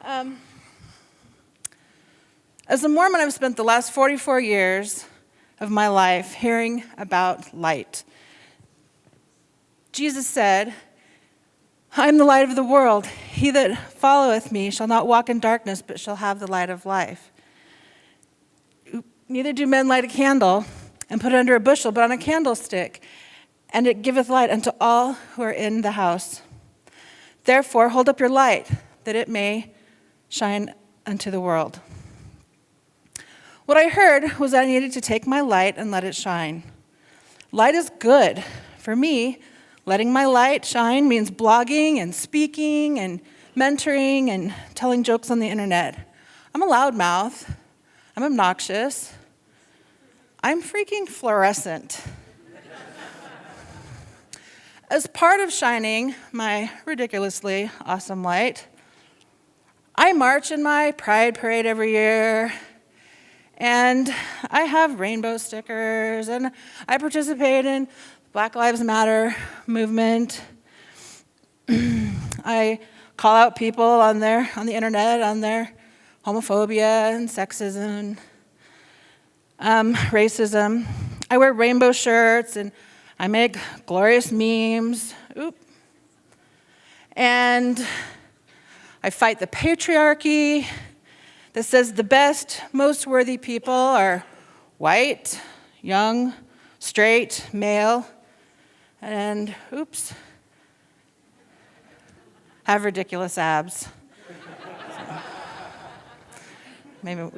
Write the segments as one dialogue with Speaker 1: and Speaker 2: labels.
Speaker 1: As a Mormon, I've spent the last 44 years of my life hearing about light. Jesus said, I am the light of the world. He that followeth me shall not walk in darkness, but shall have the light of life. Neither do men light a candle and put it under a bushel, but on a candlestick, and it giveth light unto all who are in the house. Therefore, hold up your light, that it may shine unto the world. What I heard was that I needed to take my light and let it shine. Light is good. For me, letting my light shine means blogging and speaking and mentoring and telling jokes on the internet. I'm a loudmouth. I'm obnoxious. I'm freaking fluorescent. As part of shining my ridiculously awesome light, I march in my Pride Parade every year, and I have rainbow stickers, and I participate in Black Lives Matter movement. I call out people on the internet on their homophobia and sexism, racism. I wear rainbow shirts, and I make glorious memes. And I fight the patriarchy that says the best, most worthy people are white, young, straight, male, and, have ridiculous abs.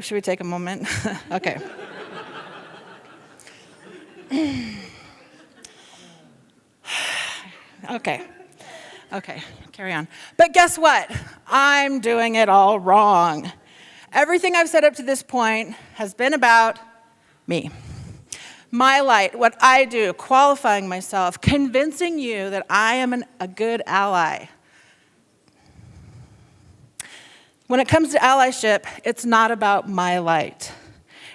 Speaker 1: Should we take a moment? Okay. Okay, carry on. But guess what? I'm doing it all wrong. Everything I've said up to this point has been about me. My light, what I do, qualifying myself, convincing you that I am a good ally. When it comes to allyship, it's not about my light.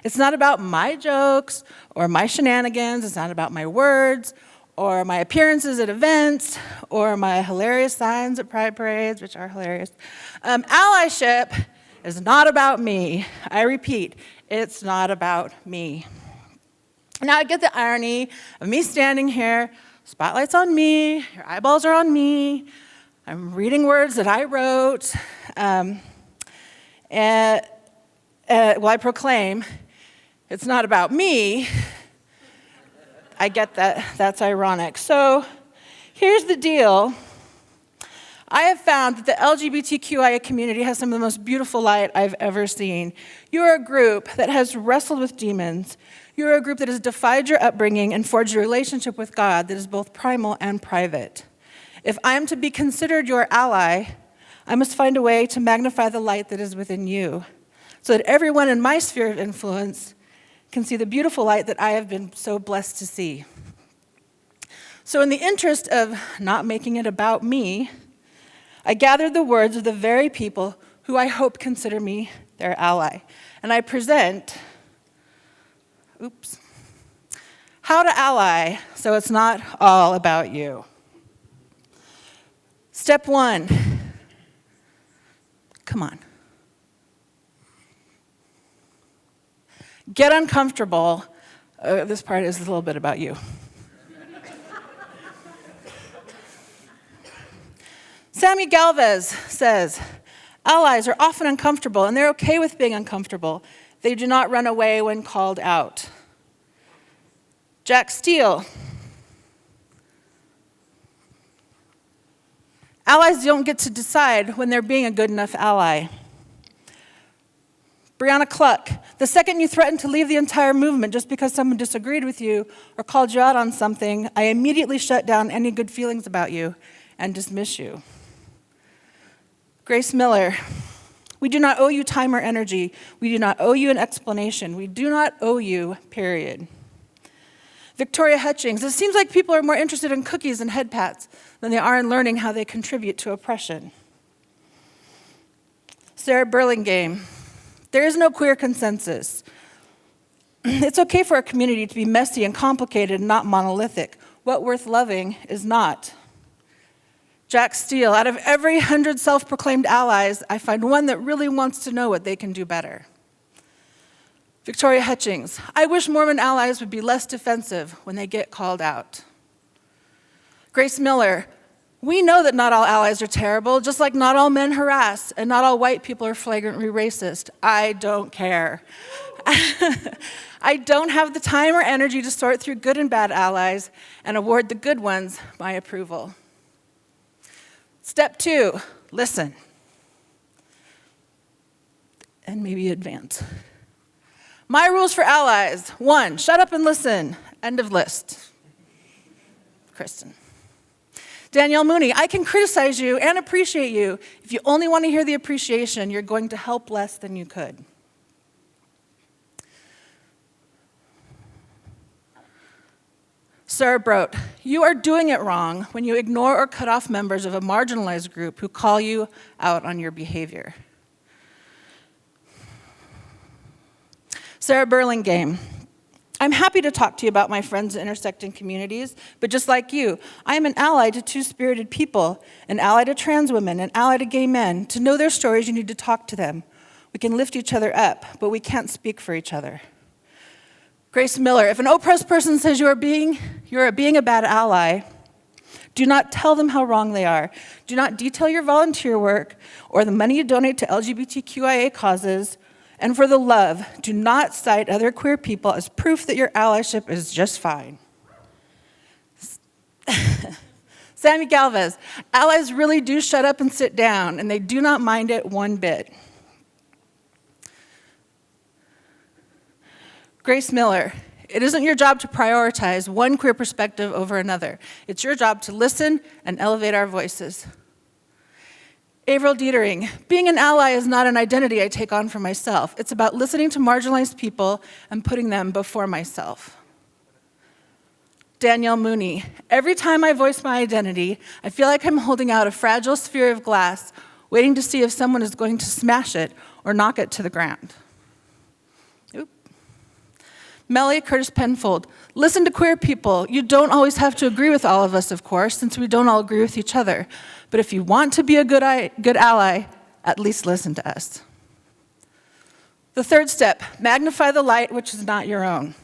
Speaker 1: It's not about my jokes or my shenanigans. It's not about my words or my appearances at events or my hilarious signs at pride parades, which are hilarious. Allyship is not about me. I repeat, it's not about me. Now I get the irony of me standing here, spotlight's on me, your eyeballs are on me, I'm reading words that I wrote, I proclaim it's not about me. I get that, that's ironic. So here's the deal. I have found that the LGBTQIA community has some of the most beautiful light I've ever seen. You're a group that has wrestled with demons. You're a group that has defied your upbringing and forged a relationship with God that is both primal and private. If I am to be considered your ally, I must find a way to magnify the light that is within you, so that everyone in my sphere of influence can see the beautiful light that I have been so blessed to see. So in the interest of not making it about me, I gathered the words of the very people who I hope consider me their ally. And I present, how to ally so it's not all about you. Step 1, come on. Get uncomfortable. This part is a little bit about you. Sammy Galvez says, allies are often uncomfortable, and they're okay with being uncomfortable. They do not run away when called out. Jack Steele. Allies don't get to decide when they're being a good enough ally. Brianna Cluck. The second you threaten to leave the entire movement just because someone disagreed with you or called you out on something, I immediately shut down any good feelings about you and dismiss you. Grace Miller. We do not owe you time or energy. We do not owe you an explanation. We do not owe you, period. Victoria Hutchings. It seems like people are more interested in cookies and head pats than they are in learning how they contribute to oppression. Sarah Burlingame. There is no queer consensus. It's okay for a community to be messy and complicated and not monolithic. What worth loving is not. Jack Steele, out of every 100 self-proclaimed allies, I find one that really wants to know what they can do better. Victoria Hutchings, I wish Mormon allies would be less defensive when they get called out. Grace Miller, we know that not all allies are terrible, just like not all men harass, and not all white people are flagrantly racist. I don't care. I don't have the time or energy to sort through good and bad allies and award the good ones my approval. Step 2, listen. And maybe advance. My rules for allies. 1, shut up and listen. End of list. Kristen. Danielle Mooney, I can criticize you and appreciate you. If you only want to hear the appreciation, you're going to help less than you could. Sarah Brote, you are doing it wrong when you ignore or cut off members of a marginalized group who call you out on your behavior. Sarah Burlingame, I'm happy to talk to you about my friends in intersecting communities, but just like you, I am an ally to two-spirited people, an ally to trans women, an ally to gay men. To know their stories, you need to talk to them. We can lift each other up, but we can't speak for each other. Grace Miller, if an oppressed person says you're being a bad ally, do not tell them how wrong they are. Do not detail your volunteer work or the money you donate to LGBTQIA causes. And for the love, do not cite other queer people as proof that your allyship is just fine. Sammy Galvez, allies really do shut up and sit down, and they do not mind it one bit. Grace Miller, it isn't your job to prioritize one queer perspective over another. It's your job to listen and elevate our voices. Avril Dietering, being an ally is not an identity I take on for myself. It's about listening to marginalized people and putting them before myself. Danielle Mooney, every time I voice my identity, I feel like I'm holding out a fragile sphere of glass, waiting to see if someone is going to smash it or knock it to the ground. Melly Curtis Penfold, listen to queer people. You don't always have to agree with all of us, of course, since we don't all agree with each other. But if you want to be a good ally, at least listen to us. The third step, magnify the light which is not your own.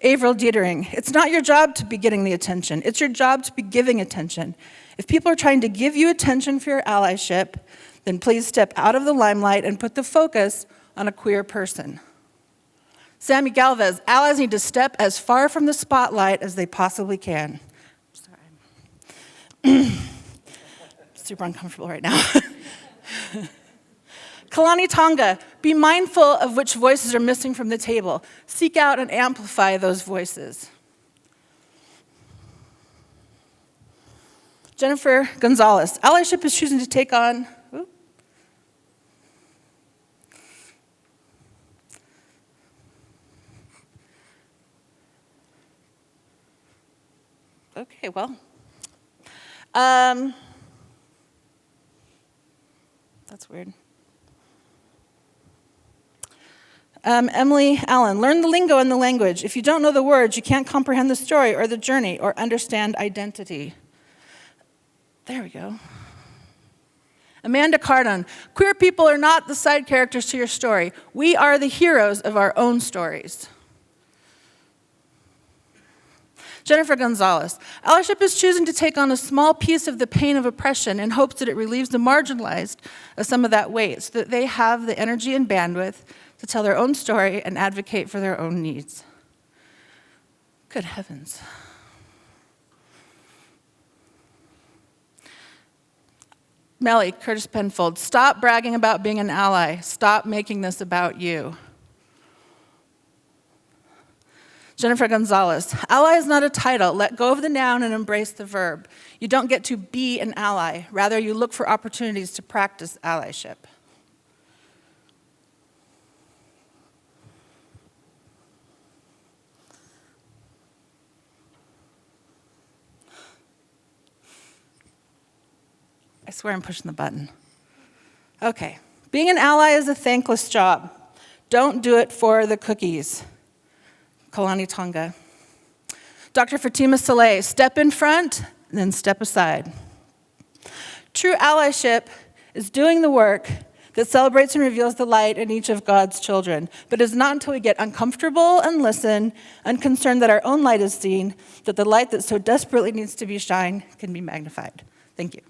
Speaker 1: Avril Dietering, it's not your job to be getting the attention. It's your job to be giving attention. If people are trying to give you attention for your allyship, then please step out of the limelight and put the focus on a queer person. Sammy Galvez, allies need to step as far from the spotlight as they possibly can. Sorry. Super uncomfortable right now. Kalani Tonga, be mindful of which voices are missing from the table. Seek out and amplify those voices. Jennifer Gonzalez, allyship is choosing to take on Okay, well, that's weird. Emily Allen, learn the lingo and the language. If you don't know the words, you can't comprehend the story or the journey or understand identity. There we go. Amanda Cardon, queer people are not the side characters to your story. We are the heroes of our own stories. Jennifer Gonzalez, allyship is choosing to take on a small piece of the pain of oppression in hopes that it relieves the marginalized of some of that weight so that they have the energy and bandwidth to tell their own story and advocate for their own needs. Good heavens. Melly Curtis Penfold, stop bragging about being an ally. Stop making this about you. Jennifer Gonzalez, ally is not a title. Let go of the noun and embrace the verb. You don't get to be an ally. Rather, you look for opportunities to practice allyship. I swear I'm pushing the button. Okay, being an ally is a thankless job. Don't do it for the cookies. Kalani Tonga. Dr. Fatima Saleh, step in front, and then step aside. True allyship is doing the work that celebrates and reveals the light in each of God's children. But it's not until we get uncomfortable and listen, unconcerned that our own light is seen, that the light that so desperately needs to be shined can be magnified. Thank you.